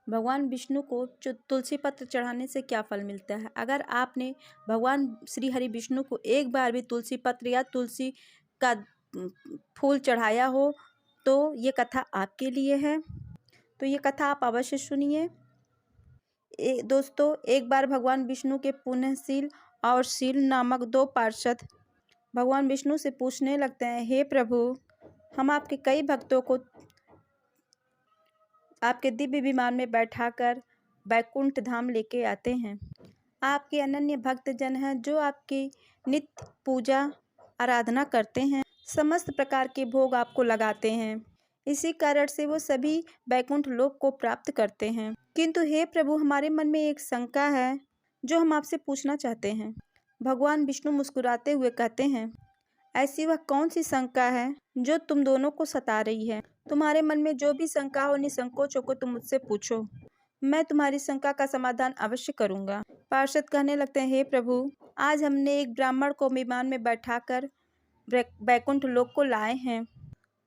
भगवान विष्णु को तुलसी पत्र चढ़ाने से क्या फल मिलता है? अगर आपने भगवान श्री हरि विष्णु को एक बार भी तुलसी पत्र या तुलसी का फूल चढ़ाया हो तो ये कथा आपके लिए है। तो ये कथा आप अवश्य सुनिए। दोस्तों, एक बार भगवान विष्णु के पुण्यशील और शील नामक दो पार्षद भगवान विष्णु से पूछने लगते हैं, हे प्रभु, हम आपके कई भक्तों को आपके दिव्य विमान में बैठाकर बैकुंठ धाम लेके आते हैं। आपके अनन्य भक्त जन हैं जो आपकी नित्य पूजा आराधना करते हैं, समस्त प्रकार के भोग आपको लगाते हैं। इसी कारण से वो सभी बैकुंठ लोक को प्राप्त करते हैं। किंतु हे प्रभु, हमारे मन में एक शंका है जो हम आपसे पूछना चाहते हैं। भगवान विष्णु मुस्कुराते हुए कहते हैं, ऐसी वह कौन सी शंका है जो तुम दोनों को सता रही है? तुम्हारे मन में जो भी शंका हो, निसंकोच होकर तुम मुझसे पूछो, मैं तुम्हारी शंका का समाधान अवश्य करूंगा। पार्षद कहने लगते हैं, हे प्रभु, आज हमने एक ब्राह्मण को विमान में बैठाकर बैकुंठ लोक को लाए हैं।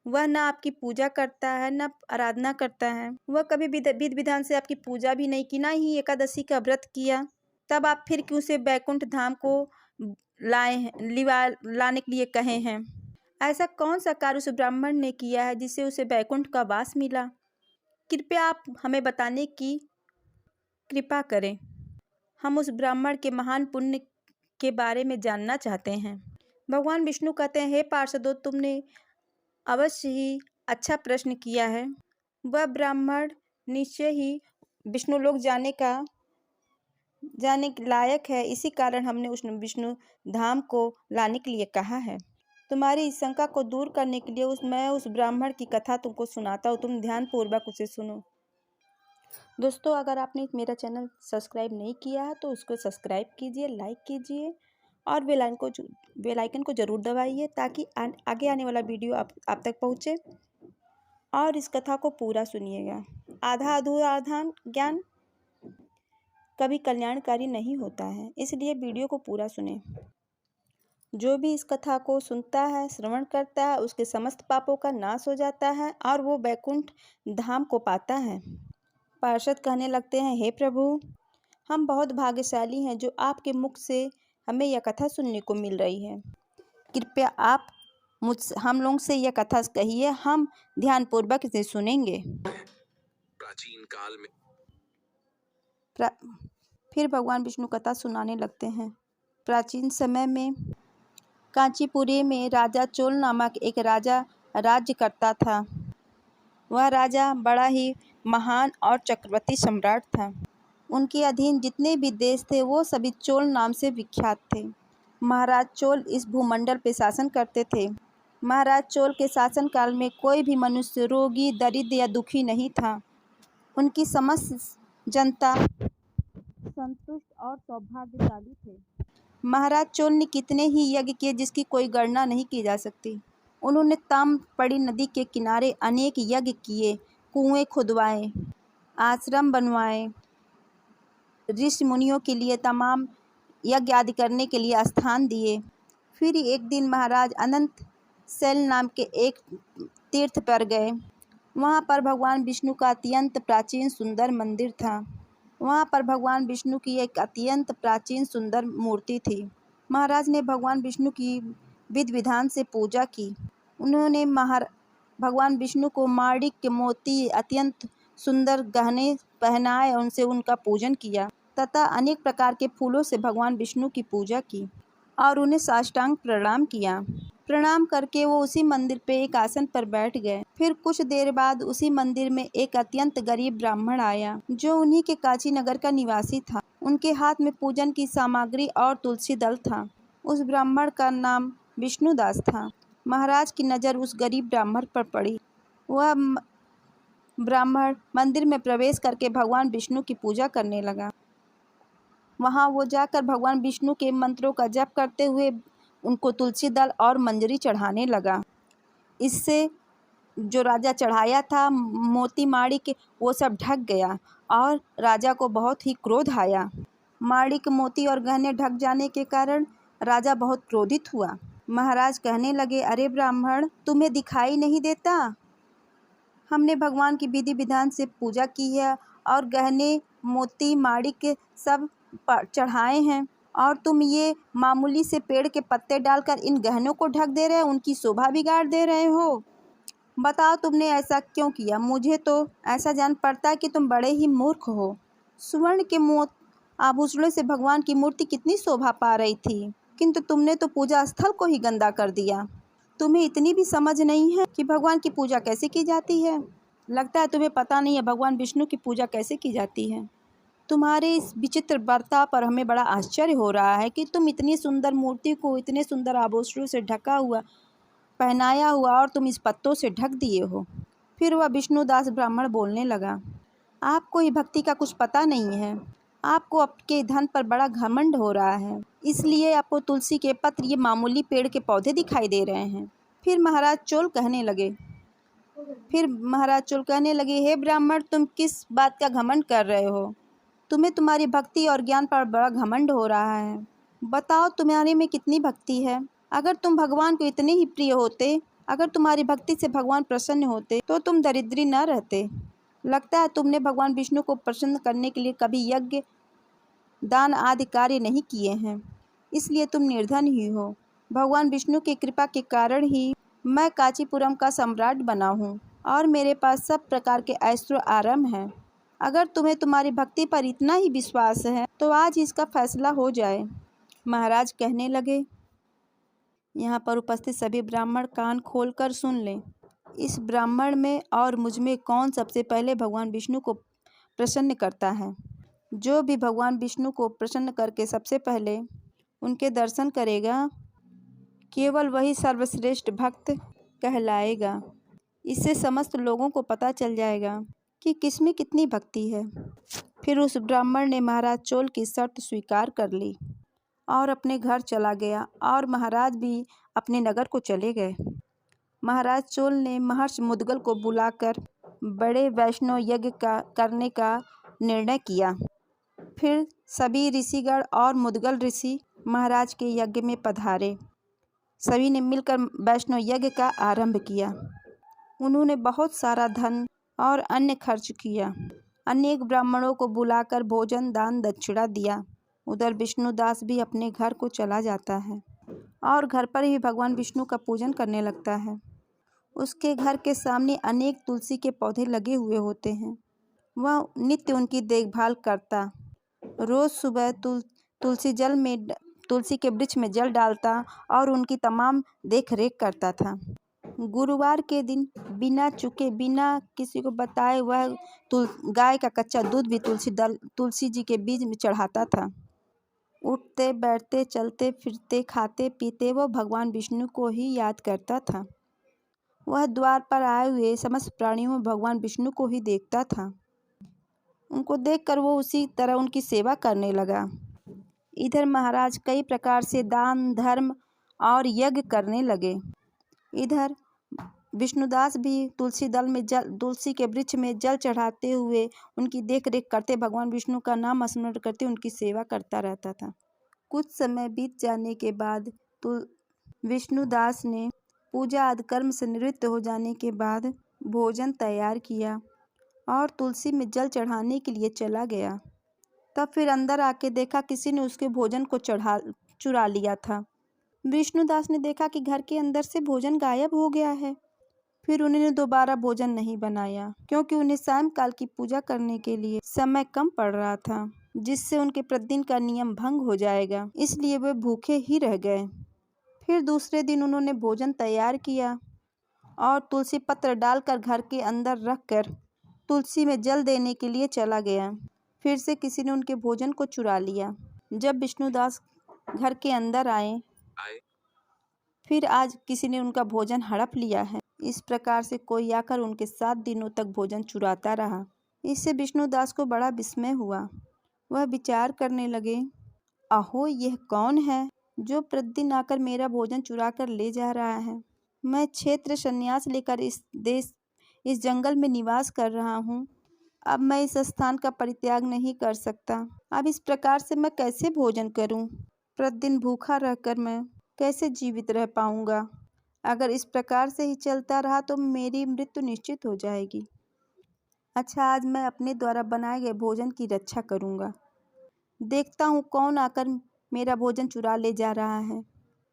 वह न आपकी पूजा करता है, न आराधना करता है। वह कभी विधि विधान से आपकी पूजा भी नहीं की, ना ही एकादशी का व्रत किया। तब आप फिर क्यों से बैकुंठ धाम को लाने के लिए कहे हैं? ऐसा कौन सा कार्य उस ब्राह्मण ने किया है जिससे उसे बैकुंठ का वास मिला? कृपया आप हमें बताने की कृपा करें। हम उस ब्राह्मण के महान पुण्य के बारे में जानना चाहते हैं। भगवान विष्णु कहते हैं, हे पार्षदों, तुमने अवश्य ही अच्छा प्रश्न किया है। वह ब्राह्मण निश्चय ही विष्णु लोक जाने के लायक है। इसी कारण हमने उस विष्णु धाम को लाने के लिए कहा है। तुम्हारी इस शंका को दूर करने के लिए मैं उस ब्राह्मण की कथा तुमको सुनाता हूँ। तुम ध्यानपूर्वक उसे सुनो। दोस्तों, अगर आपने मेरा चैनल सब्सक्राइब नहीं किया है तो उसको सब्सक्राइब कीजिए, लाइक कीजिए और बेल आइकन को ज़रूर दबाइए ताकि आगे आने वाला वीडियो आप तक पहुँचे। और इस कथा को पूरा सुनिएगा। आधा अधूरा ज्ञान कभी कल्याणकारी नहीं होता है, इसलिए वीडियो को पूरा सुने। जो भी इस कथा को सुनता है, श्रवण करता है, उसके समस्त पापों का नाश हो जाता है और वो बैकुंठ धाम को पाता है। पार्षद कहने लगते हैं, हे प्रभु, हम बहुत भाग्यशाली हैं जो आपके मुख से हमें यह कथा सुनने को मिल रही है। कृपया आप हम लोगों से यह कथा कहिए, हम ध्यानपूर्वक इसे सुनेंगे। प्राचीन काल में फिर भगवान विष्णु कथा सुनाने लगते हैं। प्राचीन समय में कांचीपुरी में राजा चोल नामक एक राजा राज्य करता था। वह राजा बड़ा ही महान और चक्रवर्ती सम्राट था। उनके अधीन जितने भी देश थे वो सभी चोल नाम से विख्यात थे। महाराज चोल इस भूमंडल पर शासन करते थे। महाराज चोल के शासनकाल में कोई भी मनुष्य रोगी, दरिद्र या दुखी नहीं था। उनकी समस्त जनता संतुष्ट और सौभाग्यशाली थे। महाराज चोल ने कितने ही यज्ञ किए जिसकी कोई गणना नहीं की जा सकती। उन्होंने ताम्रपड़ी नदी के किनारे अनेक यज्ञ किए, कुएं खुदवाए, आश्रम बनवाए, ऋषि मुनियों के लिए तमाम यज्ञ आदि करने के लिए स्थान दिए। फिर एक दिन महाराज अनंत शैल नाम के एक तीर्थ पर गए। वहाँ पर भगवान विष्णु का अत्यंत प्राचीन सुंदर मंदिर था। वहाँ पर भगवान विष्णु की एक अत्यंत प्राचीन सुंदर मूर्ति थी। महाराज ने भगवान विष्णु की विधि विधान से पूजा की। उन्होंने भगवान विष्णु को माणिक्य, मोती, अत्यंत सुंदर गहने पहनाए, उनसे उनका पूजन किया तथा अनेक प्रकार के फूलों से भगवान विष्णु की पूजा की और उन्हें साष्टांग प्रणाम किया। प्रणाम करके वो उसी मंदिर पे एक आसन पर बैठ गए। फिर कुछ देर बाद उसी मंदिर में एक अत्यंत गरीब ब्राह्मण आया जो उन्हीं के काशी नगर का निवासी था। उनके हाथ में पूजन की सामग्री और तुलसी दल था। उस ब्राह्मण का नाम विष्णुदास था। महाराज की नज़र उस गरीब ब्राह्मण पर पड़ी। वह ब्राह्मण मंदिर में प्रवेश करके भगवान विष्णु की पूजा करने लगा। वहाँ वो जाकर भगवान विष्णु के मंत्रों का जप करते हुए उनको तुलसी दल और मंजरी चढ़ाने लगा। इससे जो राजा चढ़ाया था मोती माणिक, वो सब ढक गया और राजा को बहुत ही क्रोध आया। माणिक, मोती और गहने ढक जाने के कारण राजा बहुत क्रोधित हुआ। महाराज कहने लगे, अरे ब्राह्मण, तुम्हें दिखाई नहीं देता हमने भगवान की विधि विधान से पूजा की है और गहने मोती माणिक सब चढ़ाए हैं, और तुम ये मामूली से पेड़ के पत्ते डालकर इन गहनों को ढक दे रहे हो, उनकी शोभा बिगाड़ दे रहे हो। बताओ तुमने ऐसा क्यों किया? मुझे तो ऐसा जान पड़ता है कि तुम बड़े ही मूर्ख हो। स्वर्ण के आभूषणों से भगवान की मूर्ति कितनी शोभा पा रही थी, किंतु तुमने तो पूजा स्थल को ही गंदा कर दिया। तुम्हें इतनी भी समझ नहीं है कि भगवान की पूजा कैसे की जाती है। लगता है तुम्हें पता नहीं है भगवान विष्णु की पूजा कैसे की जाती है। तुम्हारे इस विचित्र बर्ताव पर हमें बड़ा आश्चर्य हो रहा है कि तुम इतनी सुंदर मूर्ति को इतने सुंदर आभूषणों से ढका हुआ पहनाया हुआ और तुम इस पत्तों से ढक दिए हो। फिर वह विष्णुदास ब्राह्मण बोलने लगा, आपको ही भक्ति का कुछ पता नहीं है। आपको आपके धन पर बड़ा घमंड हो रहा है, इसलिए आपको तुलसी के पत्र ये मामूली पेड़ के पौधे दिखाई दे रहे हैं। फिर महाराज चोल कहने लगे, हे ब्राह्मण, तुम किस बात का घमंड कर रहे हो? तुम्हें तुम्हारी भक्ति और ज्ञान पर बड़ा घमंड हो रहा है। बताओ तुम्हारे में कितनी भक्ति है। अगर तुम भगवान को इतने ही प्रिय होते, अगर तुम्हारी भक्ति से भगवान प्रसन्न होते, तो तुम दरिद्री न रहते। लगता है तुमने भगवान विष्णु को प्रसन्न करने के लिए कभी यज्ञ दान आदि कार्य नहीं किए हैं, इसलिए तुम निर्धन ही हो। भगवान विष्णु की कृपा के कारण ही मैं कांचीपुरम का सम्राट बना हूँ और मेरे पास सब प्रकार के ऐश्वर्य आराम हैं। अगर तुम्हें तुम्हारी भक्ति पर इतना ही विश्वास है तो आज इसका फैसला हो जाए। महाराज कहने लगे, यहाँ पर उपस्थित सभी ब्राह्मण कान खोलकर सुन लें। इस ब्राह्मण में और मुझ में कौन सबसे पहले भगवान विष्णु को प्रसन्न करता है? जो भी भगवान विष्णु को प्रसन्न करके सबसे पहले उनके दर्शन करेगा, केवल वही सर्वश्रेष्ठ भक्त कहलाएगा। इससे समस्त लोगों को पता चल जाएगा कि किसमें कितनी भक्ति है। फिर उस ब्राह्मण ने महाराज चोल की शर्त स्वीकार कर ली और अपने घर चला गया और महाराज भी अपने नगर को चले गए। महाराज चोल ने महर्षि मुद्गल को बुलाकर बड़े वैष्णव यज्ञ करने का निर्णय किया। फिर सभी ऋषिगण और मुद्गल ऋषि महाराज के यज्ञ में पधारे। सभी ने मिलकर वैष्णव यज्ञ का आरंभ किया। उन्होंने बहुत सारा धन और अन्य खर्च किया। अनेक ब्राह्मणों को बुलाकर भोजन दान दक्षिणा दिया। उधर विष्णुदास भी अपने घर को चला जाता है और घर पर ही भगवान विष्णु का पूजन करने लगता है। उसके घर के सामने अनेक तुलसी के पौधे लगे हुए होते हैं। वह नित्य उनकी देखभाल करता। रोज सुबह तुलसी के वृक्ष में जल डालता और उनकी तमाम देख रेख करता था। गुरुवार के दिन बिना चुके बिना किसी को बताए वह गाय का कच्चा दूध भी तुलसी जी के बीच में चढ़ाता था। उठते बैठते चलते फिरते खाते पीते वो भगवान विष्णु को ही याद करता था। वह द्वार पर आए हुए समस्त प्राणियों में भगवान विष्णु को ही देखता था। उनको देखकर वो उसी तरह उनकी सेवा करने लगा। इधर महाराज कई प्रकार से दान धर्म और यज्ञ करने लगे। इधर विष्णुदास भी तुलसी के वृक्ष में जल चढ़ाते हुए उनकी देख रेख करते भगवान विष्णु का नाम स्मरण करते उनकी सेवा करता रहता था। कुछ समय बीत जाने के बाद विष्णुदास ने पूजा आदि कर्म से निवृत्त हो जाने के बाद भोजन तैयार किया और तुलसी में जल चढ़ाने के लिए चला गया। तब फिर अंदर आके देखा किसी ने उसके भोजन को चुरा लिया था। विष्णुदास ने देखा कि घर के अंदर से भोजन गायब हो गया है। फिर उन्होंने दोबारा भोजन नहीं बनाया, क्योंकि उन्हें सायंकाल की पूजा करने के लिए समय कम पड़ रहा था, जिससे उनके प्रतिदिन का नियम भंग हो जाएगा, इसलिए वे भूखे ही रह गए। फिर दूसरे दिन उन्होंने भोजन तैयार किया और तुलसी पत्र डालकर घर के अंदर रखकर तुलसी में जल देने के लिए चला गया। फिर से किसी ने उनके भोजन को चुरा लिया। जब विष्णुदास घर के अंदर आए, फिर आज किसी ने उनका भोजन हड़प लिया है। इस प्रकार से कोई आकर उनके 7 दिनों तक भोजन चुराता रहा। इससे विष्णुदास को बड़ा विस्मय हुआ। वह विचार करने लगे, अहो, यह कौन है जो प्रतिदिन आकर मेरा भोजन चुरा कर ले जा रहा है? मैं क्षेत्र संन्यास लेकर इस जंगल में निवास कर रहा हूँ। अब मैं इस स्थान का परित्याग नहीं कर सकता। अब इस प्रकार से मैं कैसे भोजन करूँ? प्रतिदिन भूखा रहकर मैं कैसे जीवित रह पाऊँगा? अगर इस प्रकार से ही चलता रहा तो मेरी मृत्यु निश्चित हो जाएगी। अच्छा, आज मैं अपने द्वारा बनाए गए भोजन की रक्षा करूँगा। देखता हूँ कौन आकर मेरा भोजन चुरा ले जा रहा है।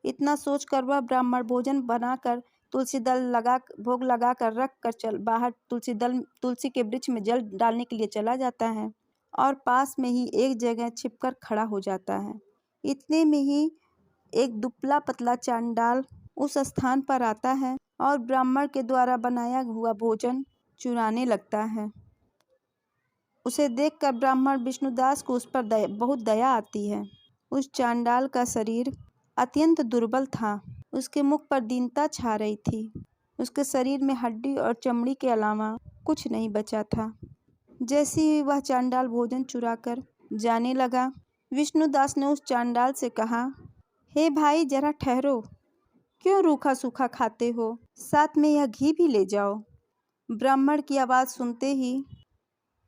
इतना सोचकर वह ब्राह्मण भोजन बनाकर भोग लगा कर रख कर चल बाहर तुलसी के वृक्ष में जल डालने के लिए चला जाता है और पास में ही एक जगह छिपकर खड़ा हो जाता है। इतने में ही एक दुबला पतला चांडाल उस स्थान पर आता है और ब्राह्मण के द्वारा बनाया हुआ भोजन चुराने लगता है। उसे देखकर ब्राह्मण विष्णुदास को उस पर बहुत दया आती है। उस चांडाल का शरीर अत्यंत दुर्बल था। उसके मुख पर दीनता छा रही थी। उसके शरीर में हड्डी और चमड़ी के अलावा कुछ नहीं बचा था। जैसे ही वह चांडाल भोजन चुराकर जाने लगा, विष्णुदास ने उस चांडाल से कहा, हे भाई, जरा ठहरो। क्यों रूखा सूखा खाते हो? साथ में यह घी भी ले जाओ। ब्राह्मण की आवाज़ सुनते ही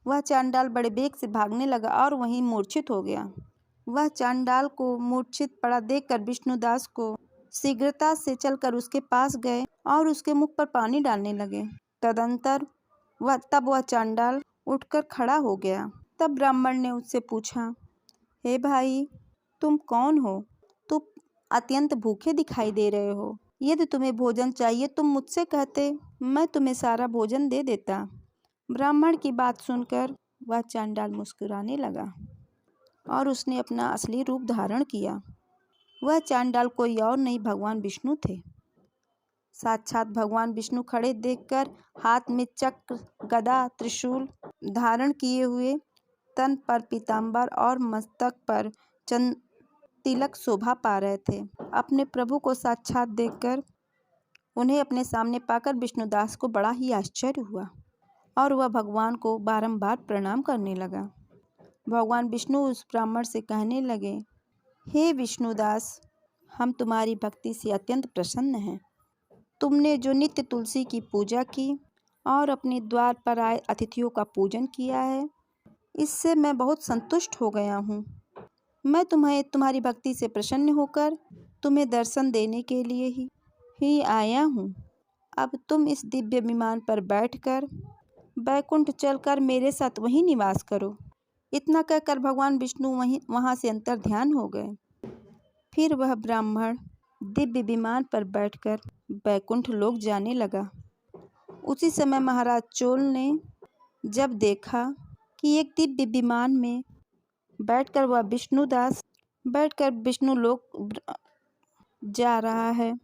वह चांडाल बड़े बेग से भागने लगा और वहीं मूर्छित हो गया। वह चांडाल को मूर्छित पड़ा देखकर विष्णुदास को शीघ्रता से चलकर उसके पास गए और उसके मुख पर पानी डालने लगे। तदंतर तब वह चांडाल उठकर खड़ा हो गया। तब ब्राह्मण ने उससे पूछा, हे भाई, तुम कौन हो? तुम अत्यंत भूखे दिखाई दे रहे हो। यदि तुम्हें भोजन चाहिए तुम मुझसे कहते, मैं तुम्हें सारा भोजन दे देता। ब्राह्मण की बात सुनकर वह चांडाल मुस्कुराने लगा और उसने अपना असली रूप धारण किया। वह चांडाल कोई और नहीं, भगवान विष्णु थे। साक्षात भगवान विष्णु खड़े देखकर हाथ में चक्र, गदा, त्रिशूल धारण किए हुए, तन पर पीतांबर और मस्तक पर चंद तिलक शोभा पा रहे थे। अपने प्रभु को साक्षात देखकर उन्हें अपने सामने पाकर विष्णुदास को बड़ा ही आश्चर्य हुआ और वह भगवान को बारंबार प्रणाम करने लगा। भगवान विष्णु उस ब्राह्मण से कहने लगे, हे विष्णुदास, हम तुम्हारी भक्ति से अत्यंत प्रसन्न हैं। तुमने जो नित्य तुलसी की पूजा की और अपने द्वार पर आए अतिथियों का पूजन किया है, इससे मैं बहुत संतुष्ट हो गया हूँ। मैं तुम्हारी भक्ति से प्रसन्न होकर तुम्हें दर्शन देने के लिए ही आया हूँ। अब तुम इस दिव्य विमान पर बैठकर बैकुंठ चलकर मेरे साथ वहीं निवास करो। इतना कहकर भगवान विष्णु वहाँ से अंतर्ध्यान हो गए। फिर वह ब्राह्मण दिव्य विमान पर बैठकर बैकुंठ लोक जाने लगा। उसी समय महाराज चोल ने जब देखा कि एक दिव्य विमान में बैठकर वह विष्णुदास विष्णु लोक जा रहा है,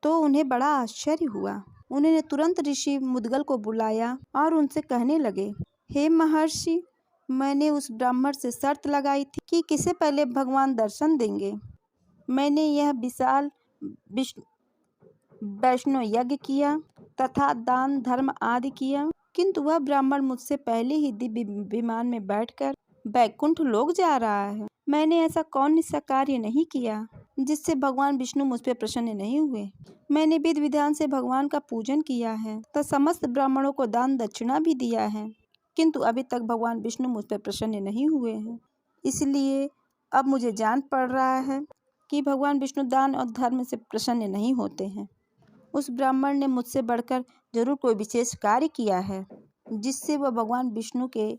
तो उन्हें बड़ा आश्चर्य हुआ। उन्होंने तुरंत ऋषि मुद्गल को बुलाया और उनसे कहने लगे, हे महर्षि, मैंने उस ब्राह्मण से शर्त लगाई थी कि किसे पहले भगवान दर्शन देंगे। मैंने यह विशाल वैष्णव यज्ञ किया तथा दान धर्म आदि किया, किंतु वह ब्राह्मण मुझसे पहले ही दिव्य विमान में बैठकर बैकुंठ लोक जा रहा है। मैंने ऐसा कौन सा कार्य नहीं किया जिससे भगवान विष्णु मुझ पर प्रसन्न नहीं हुए। मैंने विधि विधान से भगवान का पूजन किया है तथा समस्त ब्राह्मणों को दान दक्षिणा भी दिया है, किंतु अभी तक भगवान विष्णु मुझ पर प्रसन्न नहीं हुए हैं। इसलिए अब मुझे जान पड़ रहा है कि भगवान विष्णु दान और धर्म से प्रसन्न नहीं होते हैं। उस ब्राह्मण ने मुझसे बढ़कर जरूर कोई विशेष कार्य किया है जिससे वह भगवान विष्णु के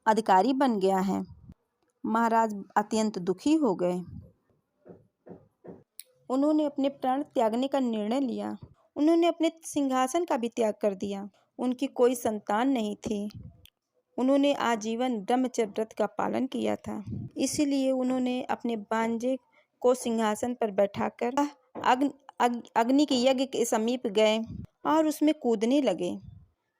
अधिकारी बन गया है। महाराज अत्यंत दुखी हो गए। उन्होंने अपने प्राण त्यागने का निर्णय लिया। उन्होंने अपने सिंहासन का भी त्याग कर दिया। उनकी कोई संतान नहीं थी। उन्होंने आजीवन ब्रह्मचर्य व्रत का पालन किया था। इसीलिए उन्होंने अपने भांजे को सिंहासन पर बैठाकर अग्नि के यज्ञ के समीप गए और उसमें कूदने लगे।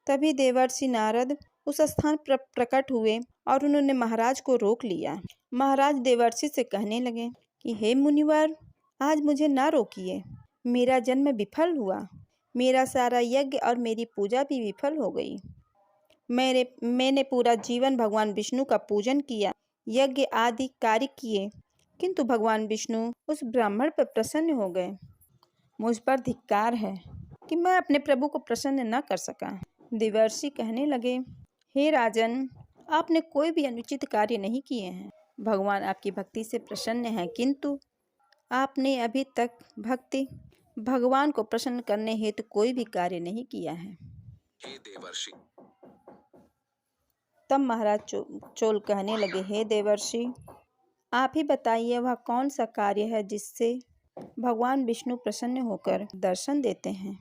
तभी देवर्षि नारद उस स्थान पर प्रकट हुए और उन्होंने महाराज को रोक लिया। महाराज देवर्षि से कहने लगे कि हे मुनिवर, आज मुझे ना रोकिए। मेरा जन्म विफल हुआ। मेरा सारा यज्ञ और मेरी पूजा भी विफल हो गई। मैंने पूरा जीवन भगवान विष्णु का पूजन किया, यज्ञ आदि कार्य किए, किंतु भगवान विष्णु उस ब्राह्मण पर प्रसन्न हो गए। मुझ पर धिक्कार है कि मैं अपने प्रभु को प्रसन्न न कर सका। देवर्षि कहने लगे, हे राजन, आपने कोई भी अनुचित कार्य नहीं किए हैं। भगवान आपकी भक्ति से प्रसन्न हैं, किंतु आपने अभी तक भक्ति भगवान को प्रसन्न करने हेतु कोई भी कार्य नहीं किया है। हे देवर्षि, तब महाराज चोल कहने लगे, हे देवर्षि, आप ही बताइए वह कौन सा कार्य है जिससे भगवान विष्णु प्रसन्न होकर दर्शन देते हैं।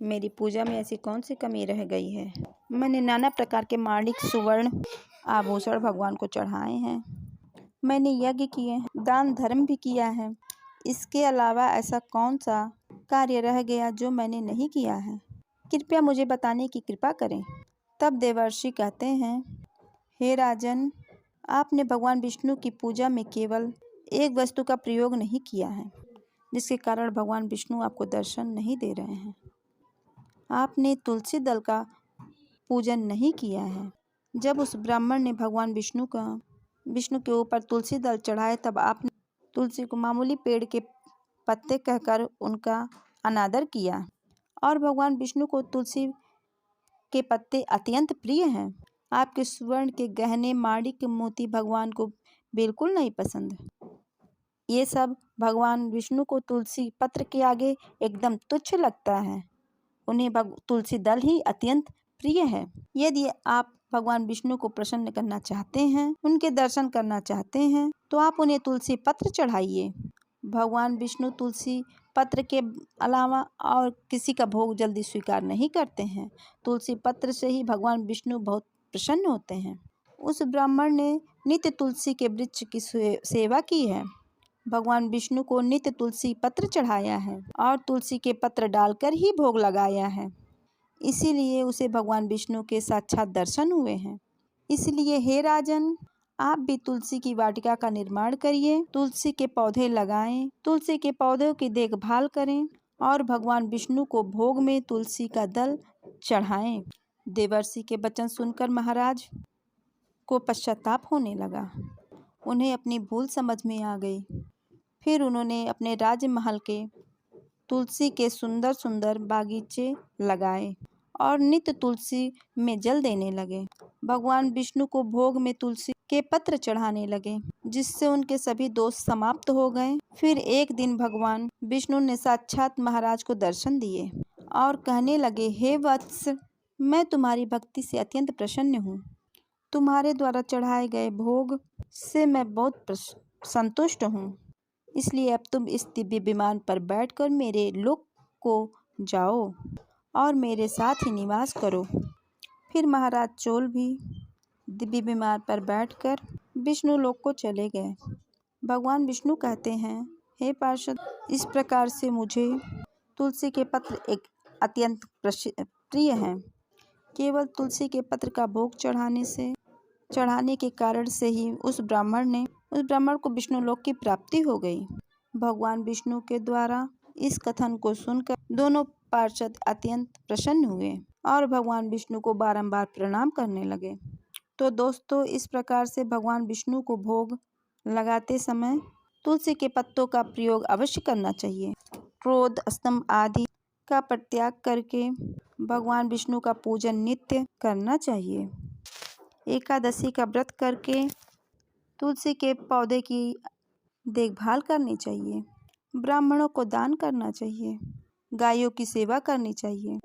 मेरी पूजा में ऐसी कौन सी कमी रह गई है। मैंने नाना प्रकार के माणिक सुवर्ण आभूषण भगवान को चढ़ाए हैं। मैंने यज्ञ किए हैं, दान धर्म भी किया है। इसके अलावा ऐसा कौन सा कार्य रह गया जो मैंने नहीं किया है। कृपया मुझे बताने की कृपा करें। तब देवर्षि कहते हैं, हे राजन, आपने भगवान विष्णु की पूजा में केवल एक वस्तु का प्रयोग नहीं किया है, जिसके कारण भगवान विष्णु आपको दर्शन नहीं दे रहे हैं। आपने तुलसी दल का पूजन नहीं किया है। जब उस ब्राह्मण ने भगवान विष्णु के ऊपर तुलसी दल चढ़ाए, तब आपने तुलसी को मामूली पेड़ के पत्ते कहकर उनका अनादर किया। और भगवान विष्णु को तुलसी के पत्ते अत्यंत प्रिय हैं। आपके स्वर्ण के गहने, माणिक, मोती भगवान को बिल्कुल नहीं पसंद। ये सब भगवान विष्णु को तुलसी पत्र के आगे एकदम तुच्छ लगता है। उन्हें तुलसी दल ही अत्यंत प्रिय है। यदि आप भगवान विष्णु को प्रसन्न करना चाहते हैं, उनके दर्शन करना चाहते हैं, तो आप उन्हें तुलसी पत्र चढ़ाइए। भगवान विष्णु तुलसी पत्र के अलावा और किसी का भोग जल्दी स्वीकार नहीं करते हैं। तुलसी पत्र से ही भगवान विष्णु बहुत प्रसन्न होते हैं। उस ब्राह्मण ने नित्य तुलसी के वृक्ष की सेवा की है, भगवान विष्णु को नित्य तुलसी पत्र चढ़ाया है और तुलसी के पत्र डालकर ही भोग लगाया है। इसीलिए उसे भगवान विष्णु के साक्षात दर्शन हुए हैं। इसलिए हे राजन, आप भी तुलसी की वाटिका का निर्माण करिए, तुलसी के पौधे लगाएं, तुलसी के पौधों की देखभाल करें और भगवान विष्णु को भोग में तुलसी का दल चढ़ाएं। देवर्षि के वचन सुनकर महाराज को पश्चाताप होने लगा। उन्हें अपनी भूल समझ में आ गई। फिर उन्होंने अपने राजमहल के तुलसी के सुंदर सुंदर बागीचे लगाए और नित्य तुलसी में जल देने लगे। भगवान विष्णु को भोग में तुलसी के पत्र चढ़ाने लगे, जिससे उनके सभी दोष समाप्त हो गए। फिर एक दिन भगवान विष्णु ने साक्षात महाराज को दर्शन दिए और कहने लगे, हे वत्स, मैं तुम्हारी भक्ति से अत्यंत प्रसन्न हूँ। तुम्हारे द्वारा चढ़ाए गए भोग से मैं बहुत संतुष्ट हूँ। इसलिए अब तुम इस दिव्य विमान पर बैठकर मेरे लोक को जाओ और मेरे साथ ही निवास करो। फिर महाराज चोल भी दिव्य विमान पर बैठकर विष्णु लोक को चले गए। भगवान विष्णु कहते हैं, हे पार्षद, इस प्रकार से मुझे तुलसी के पत्र एक अत्यंत प्रिय हैं। केवल तुलसी के पत्र का भोग चढ़ाने के कारण से ही उस ब्राह्मण को विष्णु लोक की प्राप्ति हो गई। भगवान विष्णु के द्वारा इस कथन को सुनकर दोनों पार्षद अत्यंत प्रसन्न हुए और भगवान विष्णु को बारंबार प्रणाम करने लगे। तो दोस्तों, इस प्रकार से भगवान विष्णु को भोग लगाते समय तुलसी के पत्तों का प्रयोग अवश्य करना चाहिए। क्रोध, स्तंभ आदि का परित्याग करके भगवान विष्णु का पूजन नित्य करना चाहिए। एकादशी का व्रत करके तुलसी के पौधे की देखभाल करनी चाहिए। ब्राह्मणों को दान करना चाहिए। गायों की सेवा करनी चाहिए।